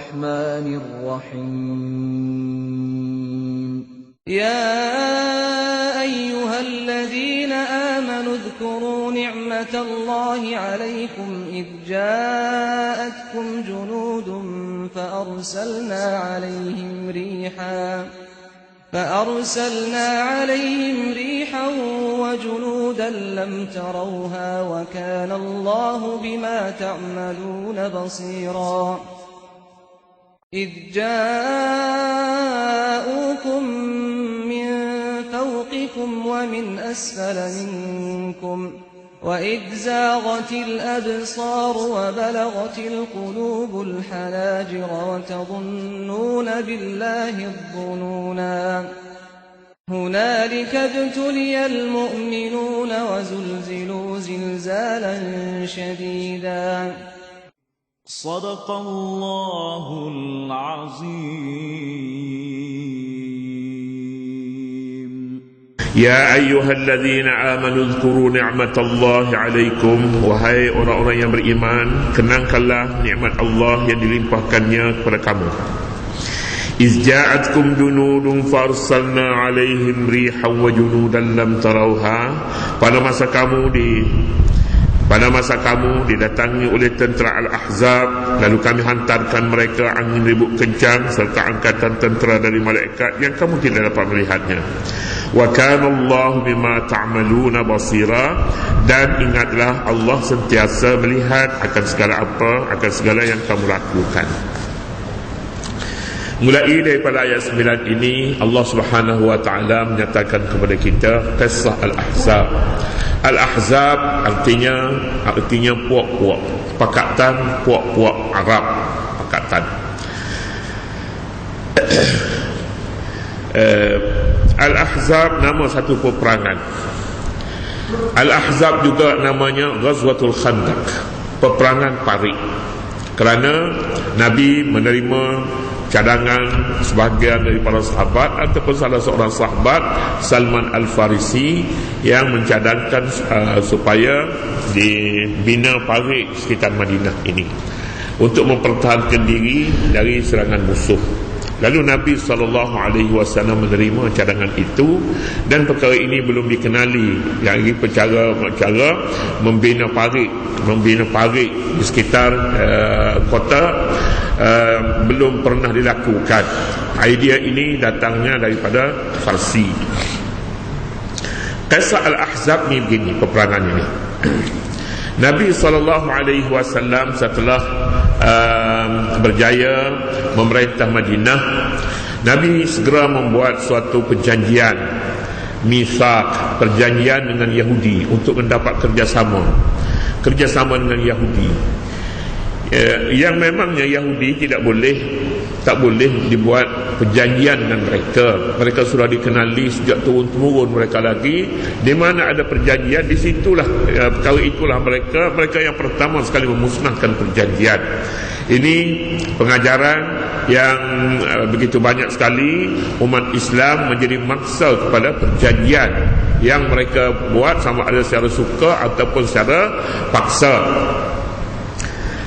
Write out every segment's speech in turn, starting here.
الرحمن الرحيم يا أيها الذين آمنوا اذكروا نعمة الله عليكم إذ جاءتكم جنود فأرسلنا عليهم ريحا وجنودا لم تروها وكان الله بما تعملون بصيرا إذ جاءوكم من فوقكم ومن أسفل منكم وإذ زاغت الأبصار وبلغت القلوب الحناجر وتظنون بالله الظنونا هنالك ابتلي المؤمنون وزلزلوا زلزالا شديدا صدق الله العظيم. Ya ayyuhalladzina amanu dzkuru ni'matallahi 'alaikum, wahai orang-orang yang beriman, kenangkanlah nikmat Allah yang dilimpahkannya kepada kamu. Iz ja'atkum junudun farsalna 'alaihim rihan wa junudan lam tarauha, pada masa kamu didatangi oleh tentera Al-Ahzab, lalu kami hantarkan mereka angin ribut kencang serta angkatan tentera dari malaikat yang kamu tidak dapat melihatnya. Wa kana Allahu bima ta'maluna basira, dan ingatlah Allah sentiasa melihat akan segala yang kamu lakukan. Mulai daripada ayat 9 ini, Allah Subhanahu wa taala menyatakan kepada kita kisah Al-Ahzab. Al-Ahzab artinya puak-puak, pakatan puak-puak Arab, pakatan. Al-Ahzab nama satu peperangan. Al-Ahzab juga namanya Ghazwatul Khandaq, peperangan parit, kerana Nabi menerima cadangan sebahagian daripada sahabat ataupun salah seorang sahabat, Salman Al-Farisi, yang mencadangkan supaya dibina parit sekitar Madinah ini untuk mempertahankan diri dari serangan musuh. Lalu Nabi SAW menerima cadangan itu, dan perkara ini belum dikenali, yang cara membina parit di sekitar kota belum pernah dilakukan. Idea ini datangnya daripada Farsi. Kisah Al-Ahzab ni begini, peperangan ini. Nabi SAW setelah berjaya memerintah Madinah, Nabi segera membuat suatu perjanjian mitsaq, perjanjian dengan Yahudi untuk mendapat kerjasama dengan Yahudi. Yang memangnya Yahudi tak boleh dibuat perjanjian dengan mereka sudah dikenali sejak turun-temurun mereka lagi. Di mana ada perjanjian, di situlah perkara itulah mereka yang pertama sekali memusnahkan perjanjian. Ini pengajaran yang begitu banyak sekali umat Islam menjadi maksa kepada perjanjian yang mereka buat, sama ada secara suka ataupun secara paksa.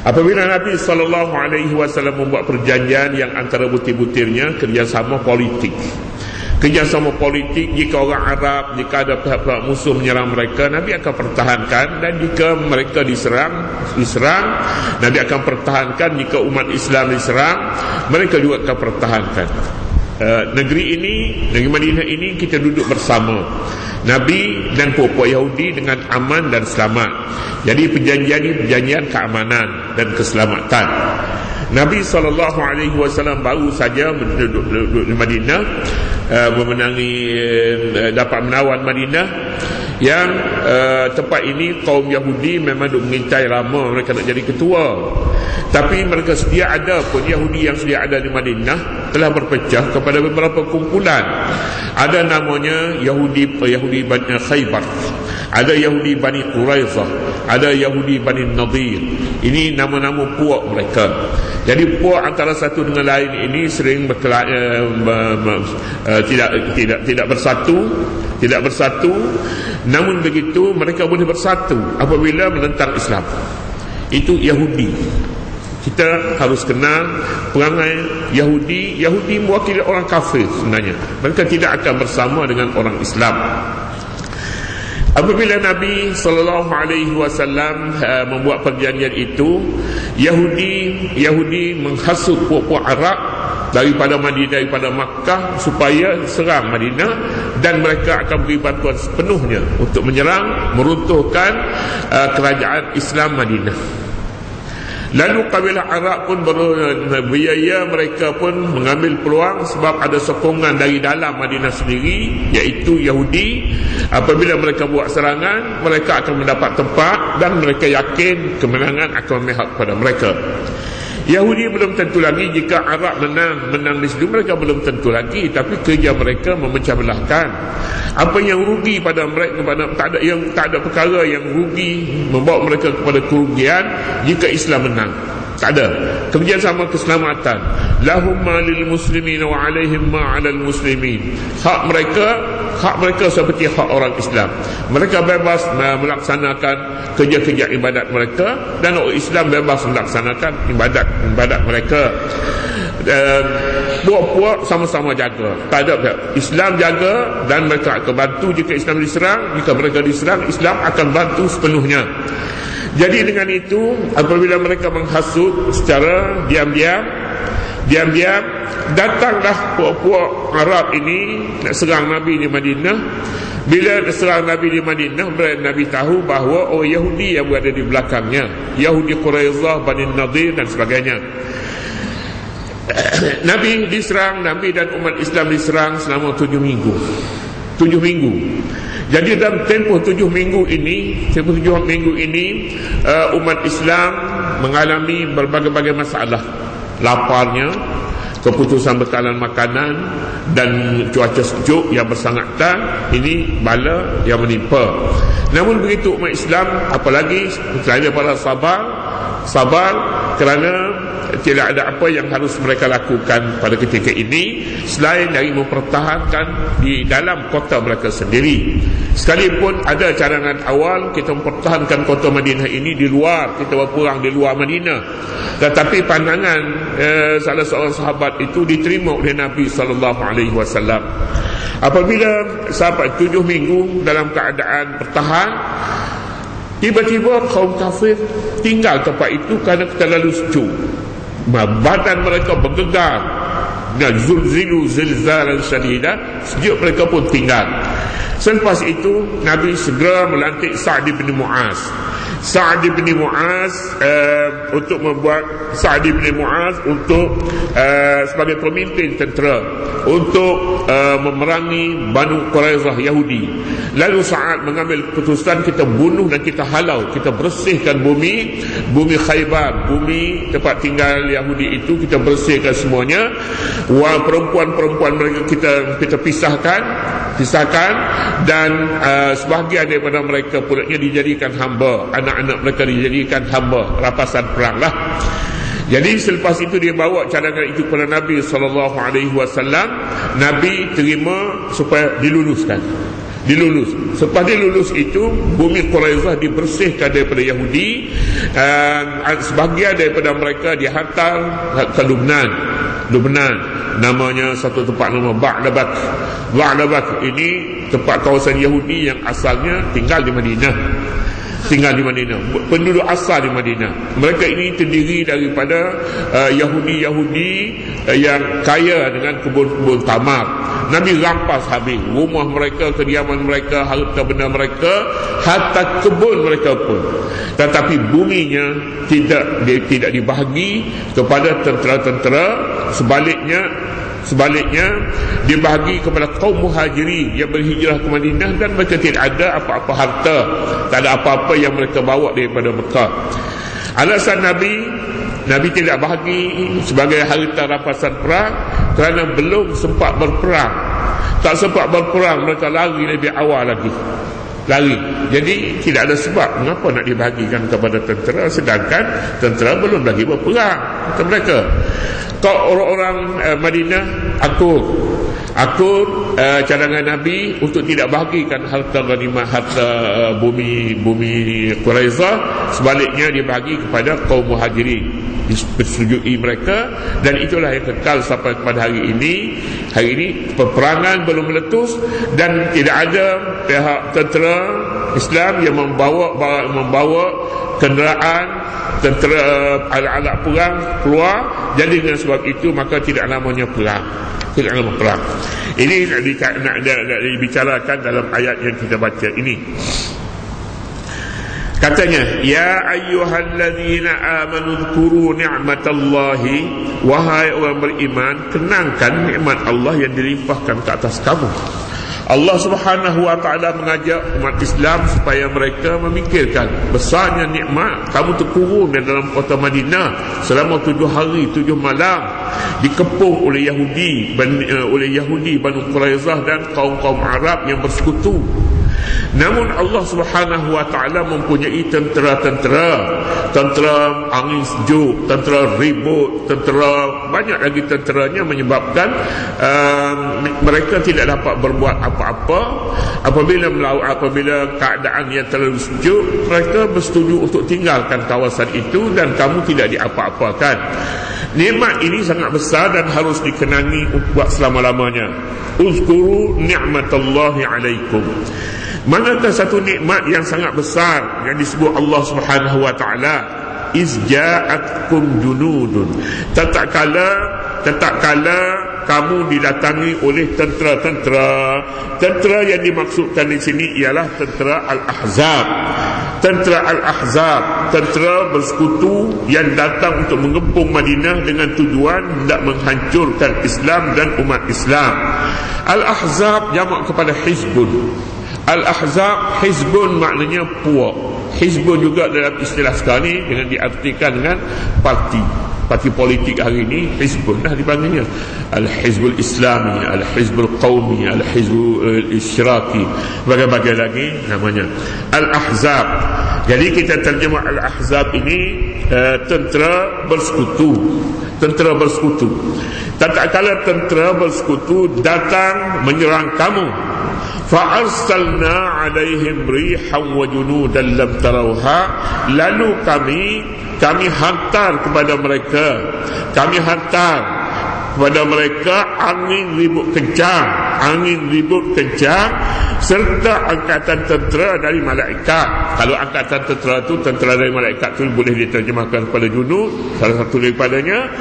Apabila Nabi SAW membuat perjanjian yang antara butir-butirnya kerjasama politik, jika orang Arab, jika ada pihak-pihak musuh menyerang mereka, Nabi akan pertahankan, dan jika mereka diserang, Nabi akan pertahankan. Jika umat Islam diserang, mereka juga akan pertahankan. Negeri Madinah ini kita duduk bersama, Nabi dan puak-puak Yahudi, dengan aman dan selamat. Jadi perjanjian ini perjanjian keamanan dan keselamatan. Nabi SAW baru saja duduk di Madinah, dapat menawan Madinah, yang tempat ini kaum Yahudi memang duk mengintai lama mereka nak jadi ketua. Tapi mereka sedia ada pun, Yahudi yang sedia ada di Madinah telah berpecah kepada beberapa kumpulan. Ada namanya Yahudi Bani Khaybar, ada Yahudi Bani Quraizah, ada Yahudi Bani Nadir. Ini nama-nama puak mereka. Jadi puak antara satu dengan lain ini sering tidak bersatu. Namun begitu mereka boleh bersatu apabila menentang Islam. Itu Yahudi. Kita harus kenal perangai Yahudi. Yahudi mewakili orang kafir sebenarnya. Mereka tidak akan bersama dengan orang Islam. Apabila Nabi SAW membuat perjanjian itu, Yahudi menghasut puak-puak Arab daripada Makkah supaya serang Madinah, dan mereka akan beri bantuan sepenuhnya untuk menyerang, meruntuhkan kerajaan Islam Madinah. Lalu kabilah Arab pun berbiaya, mereka pun mengambil peluang sebab ada sokongan dari dalam Madinah sendiri, iaitu Yahudi. Apabila mereka buat serangan, mereka akan mendapat tempat dan mereka yakin kemenangan akan memihak pada mereka. Yahudi belum tentu lagi. Jika Arab menang di situ, mereka belum tentu lagi. Tapi kerja mereka memecah belahkan. Apa yang rugi pada mereka, tak ada perkara yang rugi membawa mereka kepada kerugian jika Islam menang. Tak ada. Kerjasama keselamatan. Lahum ma lil muslimin wa alaihim ma 'alal muslimin. Hak mereka seperti hak orang Islam. Mereka bebas melaksanakan kerja-kerja ibadat mereka, dan orang Islam bebas melaksanakan ibadat mereka. Puak-puak sama-sama jaga. Tak ada, Islam jaga dan mereka akan bantu jika Islam diserang. Jika mereka diserang, Islam akan bantu sepenuhnya. Jadi dengan itu, apabila mereka menghasut secara diam-diam, datanglah puak-puak Arab ini nak serang Nabi di Madinah. Bila serang Nabi di Madinah, Nabi tahu bahawa Yahudi yang berada di belakangnya, Yahudi Quraizah, Bani Nadir dan sebagainya. Nabi diserang, Nabi dan umat Islam diserang selama 7 minggu. 7 minggu. Jadi dalam tempoh 7 minggu ini, umat Islam mengalami berbagai-bagai masalah. Laparnya, keputusan bekalan makanan, dan cuaca sejuk yang bersangatan. Ini bala yang menimpa. Namun begitu umat Islam, apalagi selain daripada sabar kerana tidak ada apa yang harus mereka lakukan pada ketika ini selain dari mempertahankan di dalam kota mereka sendiri. Sekalipun ada cadangan awal kita mempertahankan kota Madinah ini di luar, kita berperang di luar Madinah, tetapi pandangan salah seorang sahabat itu diterima oleh Nabi SAW. Apabila sahabat 7 minggu dalam keadaan bertahan, tiba-tiba kaum kafir tinggal tempat itu kerana terlalu sejuk. Badan mereka bergegar, zulzilu zilzalan syadida, sejuk mereka pun tinggal. Selepas itu Nabi segera melantik Sa'd bin Mu'az untuk membuat sebagai pemimpin tentera untuk memerangi Banu Quraizah Yahudi. Lalu Sa'ad mengambil keputusan, kita bunuh dan kita halau, kita bersihkan bumi Khaybar, bumi tempat tinggal Yahudi itu kita bersihkan semuanya. Perempuan-perempuan mereka kita pisahkan, dan sebahagian daripada mereka pulaknya dijadikan hamba, anak-anak mereka dijadikan hamba, rapasan perang lah. Jadi selepas itu dia bawa cadangan itu kepada Nabi SAW. Nabi terima supaya diluluskan. Selepas dilulus itu, bumi Quraizah dibersihkan daripada Yahudi, sebahagian daripada mereka dihantar ke Lubnan. Namanya satu tempat nama Ba'labak. Ini tempat kawasan Yahudi yang asalnya tinggal di Madinah. Penduduk asal di Madinah. Mereka ini terdiri daripada Yahudi yang kaya dengan kebun-kebun tamar. Nabi rampas habis rumah mereka, kediaman mereka, harta benda mereka, harta kebun mereka pun. Tetapi buminya tidak dibahagi kepada tentera-tentera. Sebaliknya dibahagi kepada kaum muhajirin yang berhijrah ke Madinah, dan mereka tidak ada apa-apa harta, tak ada apa-apa yang mereka bawa daripada Mekah. Alasan Nabi tidak bahagi sebagai harta rampasan perang kerana belum sempat berperang. Tak sempat berperang, mereka lari lebih awal lagi. Jadi tidak ada sebab mengapa nak dibahagikan kepada tentera sedangkan tentera belum lagi berperang kata mereka. Kau orang-orang Madinah akur cadangan Nabi untuk tidak bahagikan harta ghanimah, harta bumi Quraizah, sebaliknya dibahagi kepada kaum muhajirin. disetujui mereka, dan itulah yang kekal sampai kepada hari ini. Hari ini peperangan belum meletus dan tidak ada pihak tentera Islam yang membawa kenderaan tentera alat-alat perang keluar. Jadi dengan sebab itu maka tidak namanya perang. Tidak nama perang. Ini nak dibicarakan dalam ayat yang kita baca ini. Katanya, ya ayyuhalladzina amanu dzkuru ni'matallahi, wahai orang beriman, kenangkan nikmat Allah yang dilimpahkan ke atas kamu. Allah Subhanahu wa taala mengajak umat Islam supaya mereka memikirkan besarnya nikmat kamu terkurung di dalam kota Madinah selama 7 hari 7 malam, dikepung oleh Yahudi Banu Quraizah dan kaum-kaum Arab yang bersekutu. Namun Allah Subhanahu wa taala mempunyai tentera angin sejuk, tentera ribut, tentera banyak lagi tenteranya, menyebabkan mereka tidak dapat berbuat apa-apa. Apabila keadaan yang terlalu sejuk, mereka bersetuju untuk tinggalkan kawasan itu dan kamu tidak diapa-apakan. Nikmat ini sangat besar dan harus dikenangi buat selama-lamanya. Uzkuru ni'matallahi alaikum. Manakah satu nikmat yang sangat besar yang disebut Allah Subhanahu wa taala? Izja'atkum junudun. Tatkala kamu didatangi oleh tentera yang dimaksudkan di sini ialah tentera Al-Ahzab. Tentera bersekutu yang datang untuk mengepung Madinah dengan tujuan hendak menghancurkan Islam dan umat Islam. Al-Ahzab jamak kepada Hizbun. Al-Ahzab, Hizbun maknanya puak. Hizbun juga dalam istilah sekarang ni dengan diartikan dengan parti politik hari ini. Hizbun dah dipanggilnya Al-Hizbul Islami, Al-Hizbul Qawmi, Al-Hizbul Isyraqi, bagai-bagai lagi namanya. Al-Ahzab, jadi kita terjemah Al-Ahzab ini tentera bersekutu. Tatkala tentera bersekutu datang menyerang kamu, fa'arsalna 'alaihim rihan wa junudan lam tarawha, lalu kami hantar kepada mereka angin ribut kencang serta angkatan tentera dari malaikat. Kalau angkatan tentera itu, tentera dari malaikat itu boleh diterjemahkan kepada junud, salah satu daripadanya.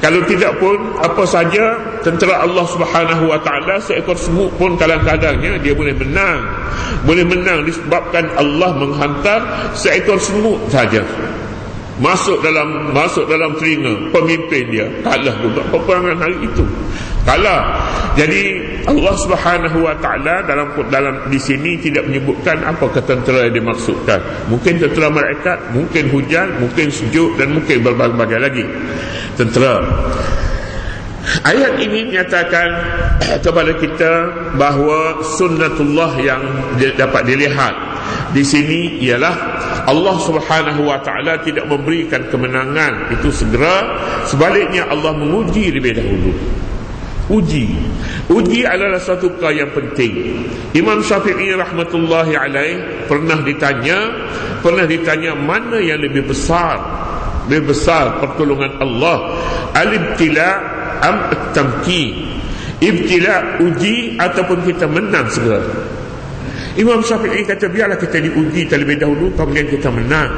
Kalau tidak pun apa saja tentera Allah Subhanahu wa taala, seekor semut pun kadang-kadangnya dia boleh menang disebabkan Allah menghantar seekor semut saja masuk dalam telinga pemimpin dia, kalah juga peperangan hari itu, kalah. Jadi Allah Subhanahu wa taala dalam di sini tidak menyebutkan apakah tentera yang dimaksudkan. Mungkin tentera malaikat, mungkin hujan, mungkin sejuk, dan mungkin berbagai-bagai lagi tentera. Ayat ini menyatakan kepada kita bahawa sunnatullah yang dapat dilihat di sini ialah Allah Subhanahu wa taala tidak memberikan kemenangan itu segera, sebaliknya Allah menguji lebih dahulu. Uji adalah satu perkara yang penting. Imam Syafi'i rahmatullahi alaih pernah ditanya mana yang lebih besar pertolongan Allah, al-ibtila am at-tamkin, ibtila uji ataupun kita menang segera. Imam Syafi'i kata biarlah kita diuji terlebih dahulu kemudian kita menang.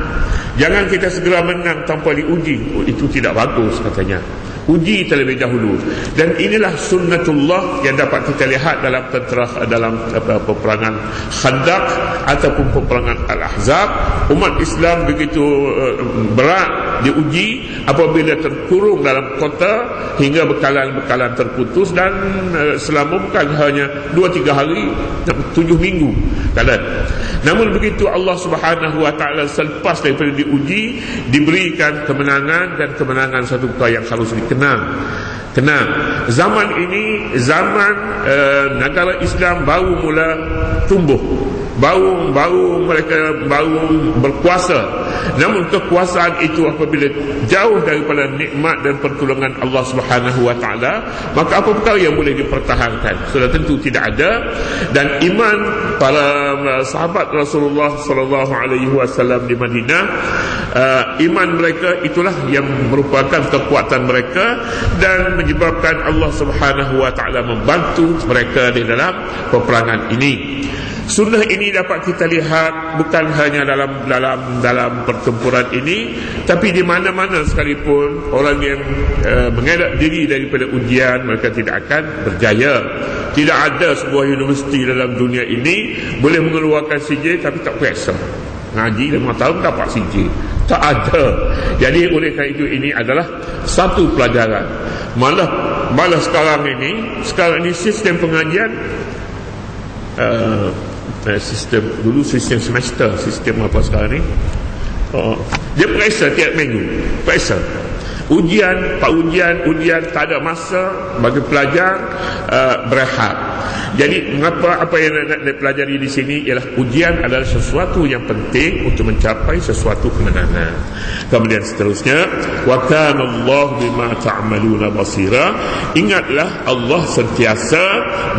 Jangan kita segera menang tanpa diuji. Itu tidak bagus katanya. Uji terlebih dahulu. Dan inilah sunnatullah yang dapat kita lihat dalam peperangan Khandaq ataupun peperangan Al-Ahzab. Umat Islam begitu berat diuji apabila terkurung dalam kota hingga bekalan-bekalan terputus, dan selama bukan hanya 2-3 hari, 7 minggu kadang. Namun begitu Allah Subhanahu wa taala selepas daripada diuji diberikan kemenangan, dan kemenangan satu perkara yang harus dikenang. Zaman ini zaman negara Islam baru mula tumbuh. baru mereka baru berkuasa. Namun kekuasaan itu apabila jauh daripada nikmat dan pertolongan Allah Subhanahu wa taala, maka apa perkara yang boleh dipertahankan? Sudah tentu tidak ada. Dan iman para sahabat Rasulullah sallallahu alaihi wasallam di Madinah, iman mereka itulah yang merupakan kekuatan mereka dan menyebabkan Allah Subhanahu wa taala membantu mereka di dalam peperangan ini. Sunnah ini dapat kita lihat bukan hanya dalam pertempuran ini, tapi di mana-mana sekalipun orang yang mengelak diri daripada ujian, mereka tidak akan berjaya. Tidak ada sebuah universiti dalam dunia ini boleh mengeluarkan CJ tapi tak biasa. Ngaji 5 tahun dapat CJ. Tak ada. Jadi oleh kerana itu ini adalah satu pelajaran. Malah sekarang ini sistem pengajian dulu sistem semester, sistem apa sekarang ni, dia periksa tiap minggu, periksa ujian, tak ada masa bagi pelajar berehat. Jadi mengapa apa yang nak dipelajari di sini ialah ujian adalah sesuatu yang penting untuk mencapai sesuatu kemenangan. Kemudian seterusnya, wa kana Allah bima ta'maluna basira. Ingatlah Allah sentiasa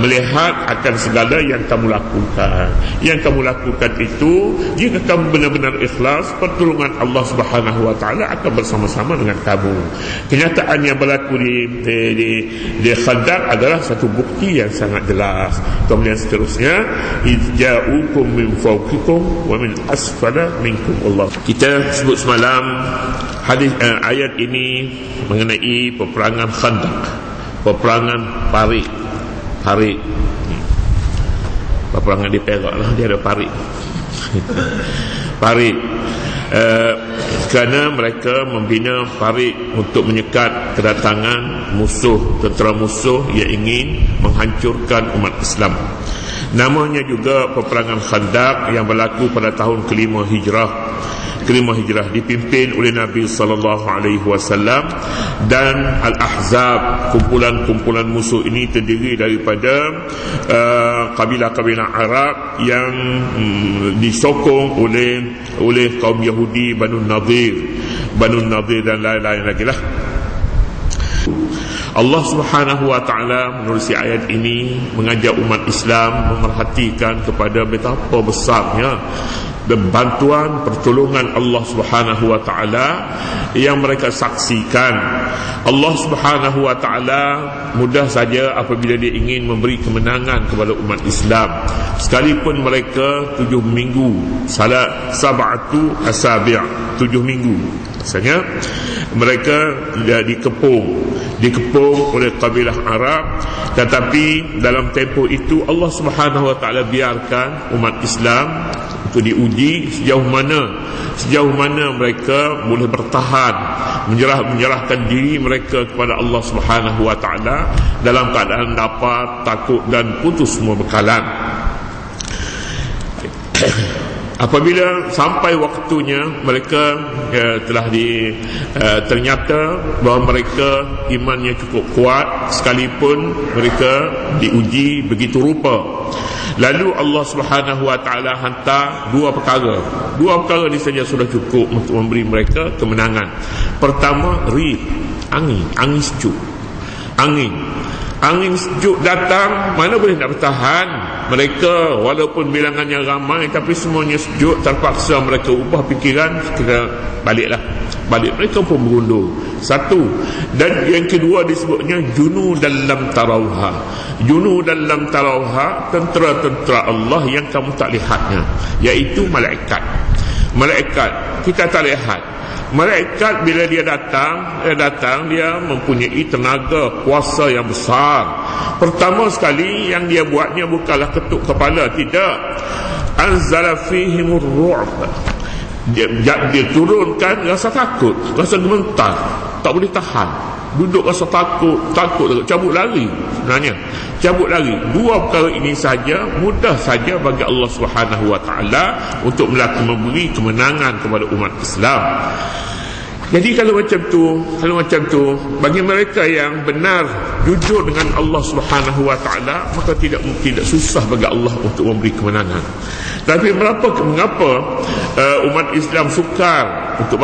melihat akan segala yang kamu lakukan. Yang kamu lakukan itu, jika kamu benar-benar ikhlas, pertolongan Allah Subhanahu wa taala akan bersama-sama dengan kamu. Kenyataan yang berlaku di Khandaq adalah satu bukti yang sangat jelas. Kemudian seterusnya, idja'ukum min fawqikum wa min asfala minkum Allah. Kita sebut semalam hadis ayat ini mengenai peperangan Khandaq, peperangan Parik. Peperangan di Perak lah, dia ada Parik. Parik. Kerana mereka membina Parik untuk menyekat kedatangan tentera musuh yang ingin menghancurkan umat Islam. Namanya juga peperangan Khandaq yang berlaku pada tahun kelima Hijrah. Dipimpin oleh Nabi sallallahu alaihi wasallam, dan Al-Ahzab, kumpulan musuh ini terdiri daripada kabilah-kabilah Arab yang disokong oleh kaum Yahudi, Banu Nadir dan lain-lain lagi lah. Allah Subhanahu wa taala menerusi ayat ini mengajak umat Islam memerhatikan kepada betapa besarnya dan bantuan pertolongan Allah Subhanahu wa taala yang mereka saksikan. Allah Subhanahu wa taala mudah saja apabila dia ingin memberi kemenangan kepada umat Islam, sekalipun mereka 7 minggu, sab'atu asabi', 7 minggu. Maksudnya mereka dikepung oleh kabilah Arab, tetapi dalam tempoh itu Allah Subhanahu wa taala biarkan umat Islam untuk diuji sejauh mana mereka boleh bertahan, menyerahkan diri mereka kepada Allah Subhanahu wa taala dalam keadaan lapar, takut dan putus semua bekalan. Apabila sampai waktunya mereka ternyata bahawa mereka imannya cukup kuat, sekalipun mereka diuji begitu rupa. Lalu Allah Subhanahu wa taala hantar dua perkara ni saja sudah cukup untuk memberi mereka kemenangan. Pertama, angin sejuk. Angin sejuk datang, mana boleh nak bertahan. Mereka walaupun bilangannya ramai, tapi semuanya sejuk. Terpaksa mereka ubah fikiran, kira balik. Mereka pun berundur. Satu. Dan yang kedua disebutnya junudan lam tarauha. Junudan lam tarauha, tentera-tentera Allah yang kamu tak lihatnya, iaitu malaikat. Kita tak lihat. Malaikat bila dia datang dia mempunyai tenaga kuasa yang besar. Pertama sekali yang dia buatnya bukanlah ketuk kepala, tidak. Anzala fihimur ru'b. Dia turunkan rasa takut, rasa gemetar, tak boleh tahan. Duduk rasa takut, cabut lari. Sebenarnya cabut lari. Dua perkara ini saja mudah saja bagi Allah Subhanahu wa taala untuk memberi kemenangan kepada umat Islam. Jadi kalau macam tu bagi mereka yang benar jujur dengan Allah Subhanahu wa taala, maka tidak susah bagi Allah untuk memberi kemenangan. Tapi mengapa umat Islam sukar untuk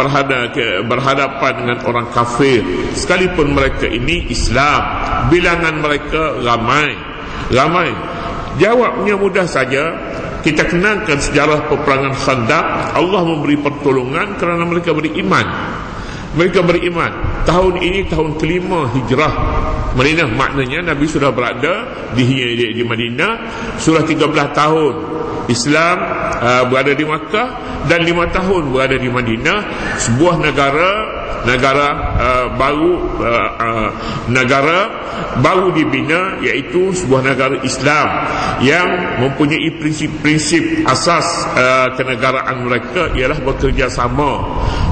berhadapan dengan orang kafir sekalipun mereka ini Islam, bilangan mereka ramai. Jawabnya mudah saja. Kita kenalkan sejarah peperangan Khandaq. Allah memberi pertolongan kerana mereka beriman. Tahun ini tahun kelima hijrah Madinah, maknanya Nabi sudah berada di Madinah. Sudah 13 tahun Islam berada di Makkah dan 5 tahun berada di Madinah. Sebuah negara baru dibina, iaitu sebuah negara Islam yang mempunyai prinsip asas kenegaraan mereka ialah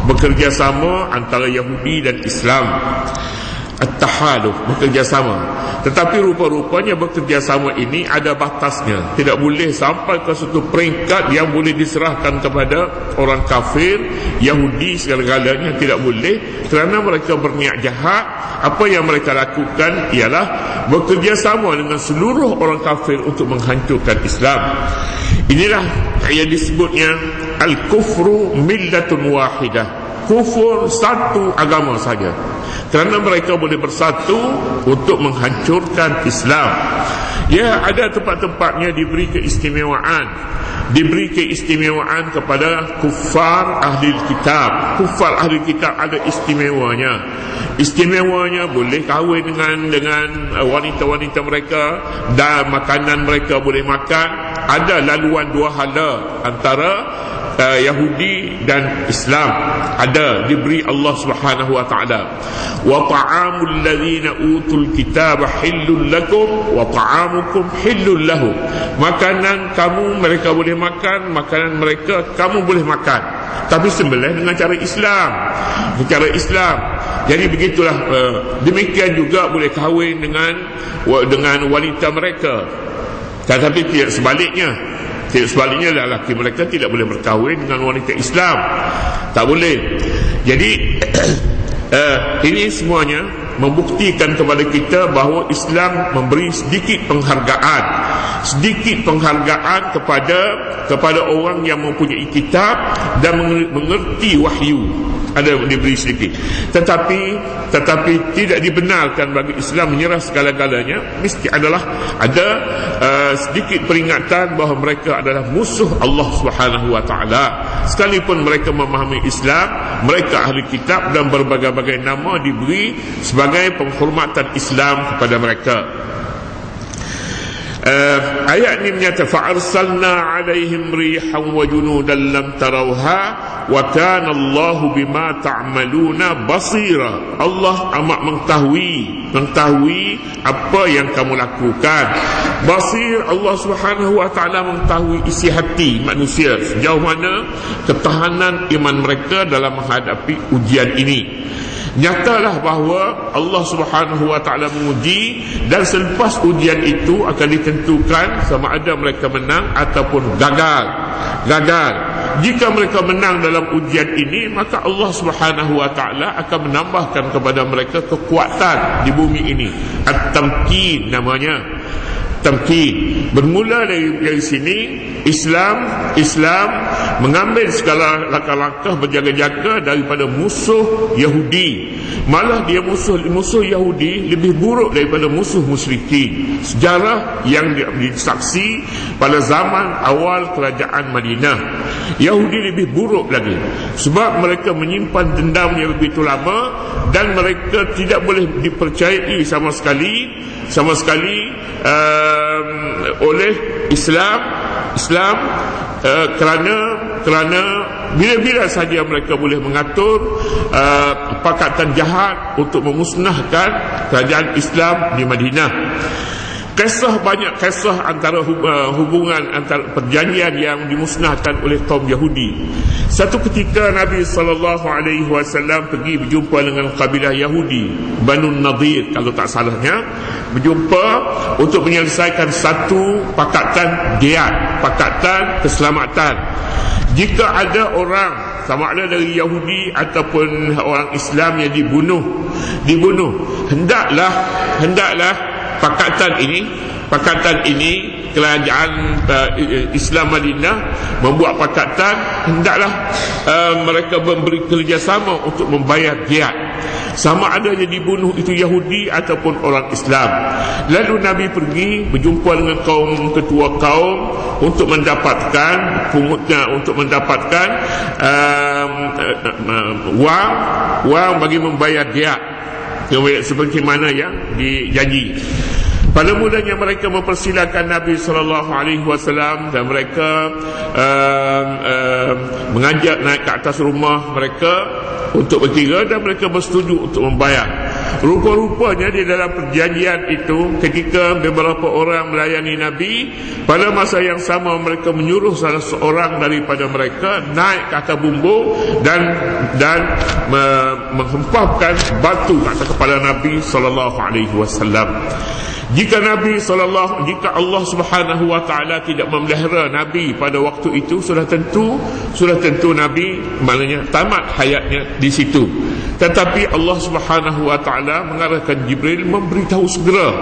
bekerjasama antara Yahudi dan Islam. At-tahaluf, bekerjasama. Tetapi rupa-rupanya bekerjasama ini ada batasnya. Tidak boleh sampai ke satu peringkat yang boleh diserahkan kepada orang kafir, Yahudi segala-galanya. Tidak boleh, kerana mereka berniat jahat. Apa yang mereka lakukan ialah bekerjasama dengan seluruh orang kafir untuk menghancurkan Islam. Inilah yang disebutnya al-kufru millatun wahidah. Kufur satu agama saja. Kerana mereka boleh bersatu untuk menghancurkan Islam. Ya, ada tempat-tempatnya diberi keistimewaan kepada kufar ahli kitab. Kufar ahli kitab ada istimewanya boleh kahwin dengan wanita-wanita mereka, dan makanan mereka boleh makan. Ada laluan dua hala antara Yahudi dan Islam, ada diberi Allah Subhanahu wa taala. Wa ta'amul ladzina utul kitaba hillul lakum wa ta'amukum hillul lahum. Makanan kamu mereka boleh makan, makanan mereka kamu boleh makan, tapi sembelih dengan cara Islam. Jadi begitulah. Demikian juga boleh kahwin dengan wanita mereka, tetapi tidak sebaliknya. Lelaki mereka tidak boleh berkahwin dengan wanita Islam. Tak boleh. Jadi ini semuanya membuktikan kepada kita bahawa Islam memberi sedikit penghargaan kepada orang yang mempunyai kitab dan mengerti wahyu. Ada diberi sedikit, tetapi tidak dibenarkan bagi Islam menyerah segala-galanya. Mesti ada sedikit peringatan bahawa mereka adalah musuh Allah Subhanahu wa taala. Sekalipun mereka memahami Islam, mereka ahli kitab, dan berbagai-bagai nama diberi sebagai penghormatan Islam kepada mereka. Ayat ini menyata fa'arsalna 'alaihim rihan wa junudan lam tarawha wa kana Allahu bima ta'maluna basira. Allah amat mengetahui apa yang kamu lakukan. Basir, Allah Subhanahu wa taala mengetahui isi hati manusia, sejauh mana ketahanan iman mereka dalam menghadapi ujian ini. Nyatalah bahawa Allah Subhanahu wa taala menguji, dan selepas ujian itu akan ditentukan sama ada mereka menang ataupun gagal. Jika mereka menang dalam ujian ini, maka Allah Subhanahu wa taala akan menambahkan kepada mereka kekuatan di bumi ini. At-tamkin namanya. Tamkin. Bermula dari sini Islam mengambil segala langkah-langkah berjaga-jaga daripada musuh Yahudi. Malah dia musuh Yahudi lebih buruk daripada musuh musyrikin. Sejarah yang disaksi pada zaman awal kerajaan Madinah, Yahudi lebih buruk lagi, sebab mereka menyimpan dendam yang begitu lama, dan mereka tidak boleh dipercayai sama sekali oleh Islam kerana bila-bila saja mereka boleh mengatur pakatan jahat untuk memusnahkan kerajaan Islam di Madinah. Banyak kisah antara hubungan antara perjanjian yang dimusnahkan oleh kaum Yahudi. Satu ketika Nabi SAW pergi berjumpa dengan kabilah Yahudi, Banu Nadir kalau tak salahnya, berjumpa untuk menyelesaikan satu pakatan keselamatan. Jika ada orang sama ada dari Yahudi ataupun orang Islam yang dibunuh, hendaklah pakatan ini kerajaan Islam Madinah membuat pakatan, hendaklah mereka memberi kerjasama untuk membayar diat, sama ada yang dibunuh itu Yahudi ataupun orang Islam. Lalu Nabi pergi berjumpa dengan ketua kaum untuk mendapatkan pungutnya, untuk mendapatkan wang bagi membayar diat seperti mana yang dijanji. Pada mulanya mereka mempersilakan Nabi SAW dan mereka mengajak naik ke atas rumah mereka untuk berkira, dan mereka bersetuju untuk membayar. Rupa-rupanya di dalam perjanjian itu, ketika beberapa orang melayani Nabi, pada masa yang sama mereka menyuruh salah seorang daripada mereka naik ke atas bumbung dan menghempaskan batu ke atas kepala Nabi SAW. Jika Allah Subhanahu wa taala tidak memelihara Nabi pada waktu itu, sudah tentu Nabi maknanya tamat hayatnya di situ. Tetapi Allah Subhanahu wa taala mengarahkan Jibril memberitahu segera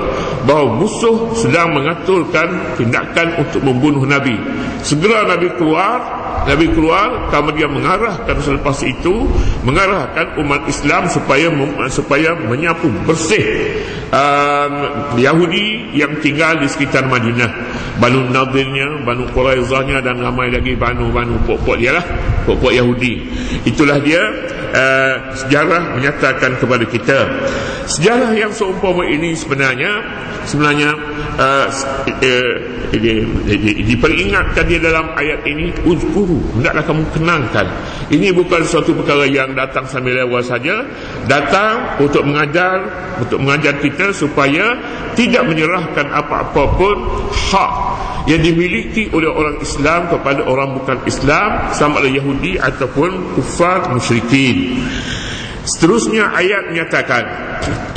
bahawa musuh sedang mengaturkan tindakan untuk membunuh Nabi. Segera Nabi keluar, kemudian mengarahkan selepas itu mengarahkan umat Islam supaya menyapu bersih Yahudi yang tinggal di sekitar Madinah, Banu Nadirnya, Banu Quraizahnya, dan ramai lagi Banu pokok dia lah, pokok Yahudi. Itulah dia sejarah menyatakan kepada kita. Sejarah yang seumpama ini sebenarnya diperingatkan di dalam ayat ini, uzkuru, hendaklah kamu kenangkan. Ini bukan suatu perkara yang datang sambil lewat saja, datang untuk mengajar kita supaya tidak menyerahkan apa-apa pun hak yang dimiliki oleh orang Islam kepada orang bukan Islam, sama ada Yahudi ataupun kufar musyrikin. Seterusnya ayat menyatakan,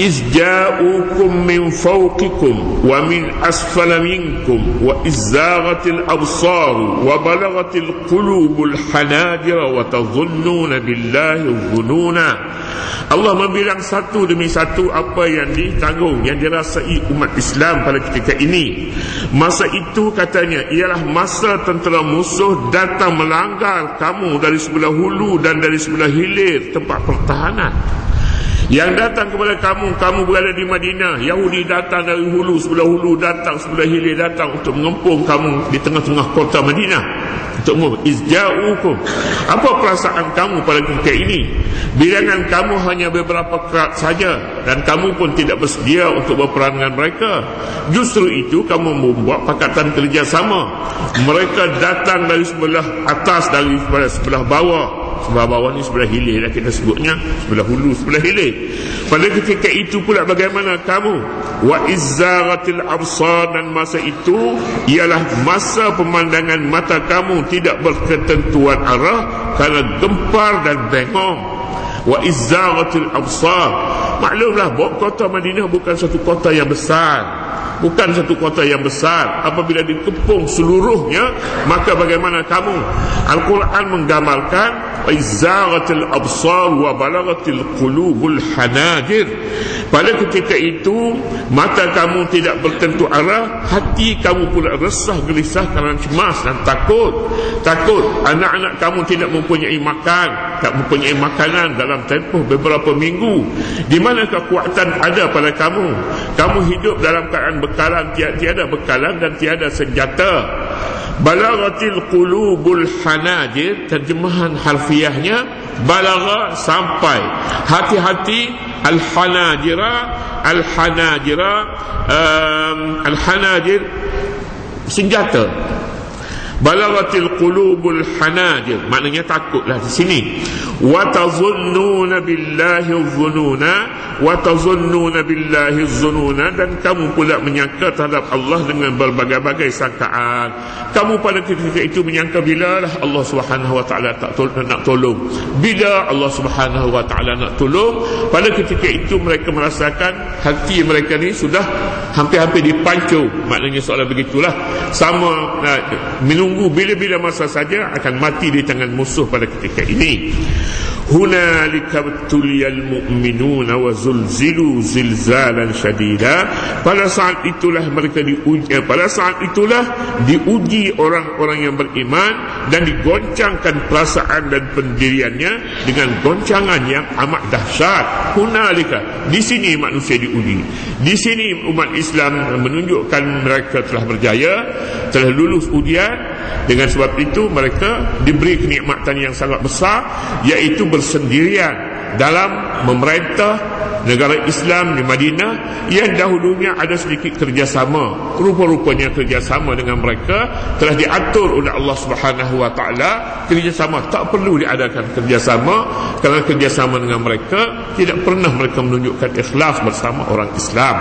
izja'ukum min fawqikum wa min asfala minkum wa izzaghatil absar wa balaghatil qulubul hanajira wa tadhunnuna billahi dhununa. Allah membilang satu demi satu apa yang ditanggung, yang dirasai umat Islam pada ketika ini. Masa itu katanya ialah masa tentera musuh datang melanggar kamu dari sebelah hulu dan dari sebelah hilir tempat pertahanan. Yang datang kepada kamu berada di Madinah, Yahudi datang dari hulu, sebelah datang, sebelah hilir datang untuk mengepung kamu di tengah-tengah kota Madinah. Untuk izja'ukum, apa perasaan kamu pada ketika ini? Bilangan kamu hanya beberapa kerat saja, dan kamu pun tidak bersedia untuk berperang dengan mereka. Justru itu kamu membuat pakatan kerjasama. Mereka datang dari sebelah atas, dari sebelah bawah. Sebelah bawah ni sebelah hilir lah kita sebutnya, sebelah hulu, sebelah hilir. Pada ketika itu pula bagaimana kamu? Wa izzaratil absar, dan masa itu ialah masa pemandangan mata kamu tidak berketentuan arah kerana gempar dan bengong. Wa izzaratil absar, maklumlah bahawa kota Madinah bukan satu kota yang besar. Apabila dikepung seluruhnya, maka bagaimana kamu? Al-Quran menggambarkan izzaratil absar wa balagatil qulubul hanajir. Pada ketika itu mata kamu tidak bertentu arah, hati kamu pula resah gelisah kerana cemas dan takut anak-anak kamu tidak mempunyai makanan dalam tempoh beberapa minggu. Di mana kekuatan ada pada kamu hidup dalam keadaan bekalan, tiada bekalan dan tiada senjata. Balaghatil qulubul hanajir, terjemahan harfiahnya balagha sampai, hati-hati, al-hanajir senjata. Balaghatil qulubul hanajir, maknanya takutlah di sini. wa tazunnuna billahi dhununa wa tazunnuna billahi dhununa, dan kamu pula menyangka terhadap Allah dengan berbagai-bagai sangkaan. Kamu pada ketika itu menyangka bila lah Allah Subhanahu wa taala nak tolong, bila Allah Subhanahu wa taala nak tolong. Pada ketika itu mereka merasakan hati mereka ni sudah hampir-hampir dipancung. Maknanya soalan begitulah, sama menunggu bila-bila masa saja akan mati di tangan musuh pada ketika ini. Hunalika tuliyal mu'minuna wa zulzilu zilzalan syadida. Pada saat itulah mereka diuji, pada saat itulah diuji orang-orang yang beriman dan digoncangkan perasaan dan pendiriannya dengan goncangan yang amat dahsyat. Hunalika, di sini manusia diuji. Di sini umat Islam menunjukkan mereka telah berjaya, telah lulus ujian. Dengan sebab itu mereka diberi kenikmatan yang sangat besar, iaitu bersendirian dalam memerintah negara Islam di Madinah yang dahulunya ada sedikit kerjasama. Rupa-rupanya kerjasama dengan mereka telah diatur oleh Allah Subhanahu wa taala. Kerjasama tak perlu diadakan kerjasama, kerana kerjasama dengan mereka tidak pernah mereka menunjukkan ikhlas bersama orang Islam.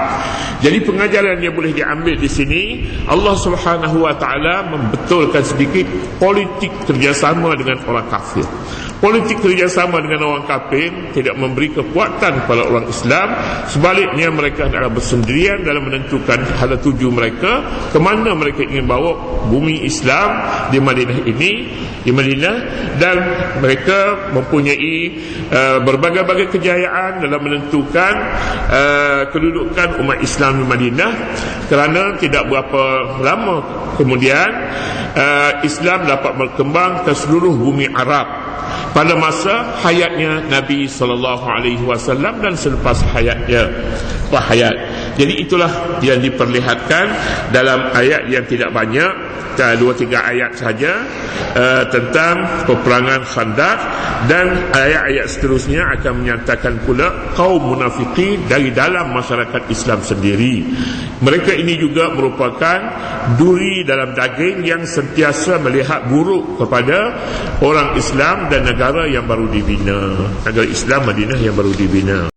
Jadi pengajaran yang boleh diambil di sini, Allah Subhanahu wa taala membetulkan sedikit politik kerjasama dengan orang kafir. Politik kerjasama dengan orang kafir tidak memberi kekuatan kepada orang Islam. Sebaliknya mereka adalah bersendirian dalam menentukan hala tuju mereka, ke mana mereka ingin bawa bumi Islam di Madinah ini, di Madinah, dan mereka mempunyai berbagai-bagai kejayaan dalam menentukan kedudukan umat Islam di Madinah. Kerana tidak berapa lama kemudian Islam dapat berkembang ke seluruh bumi Arab pada masa hayatnya Nabi SAW dan selepas hayatnya hayat. Jadi itulah yang diperlihatkan dalam ayat yang tidak banyak, 2-3 ayat saja, tentang peperangan Khandaq, dan ayat-ayat seterusnya akan menyatakan pula kaum munafikin dari dalam masyarakat Islam sendiri. Mereka ini juga merupakan duri dalam daging yang sentiasa melihat buruk kepada orang Islam dan negara yang baru dibina, negara Islam Madinah yang baru dibina.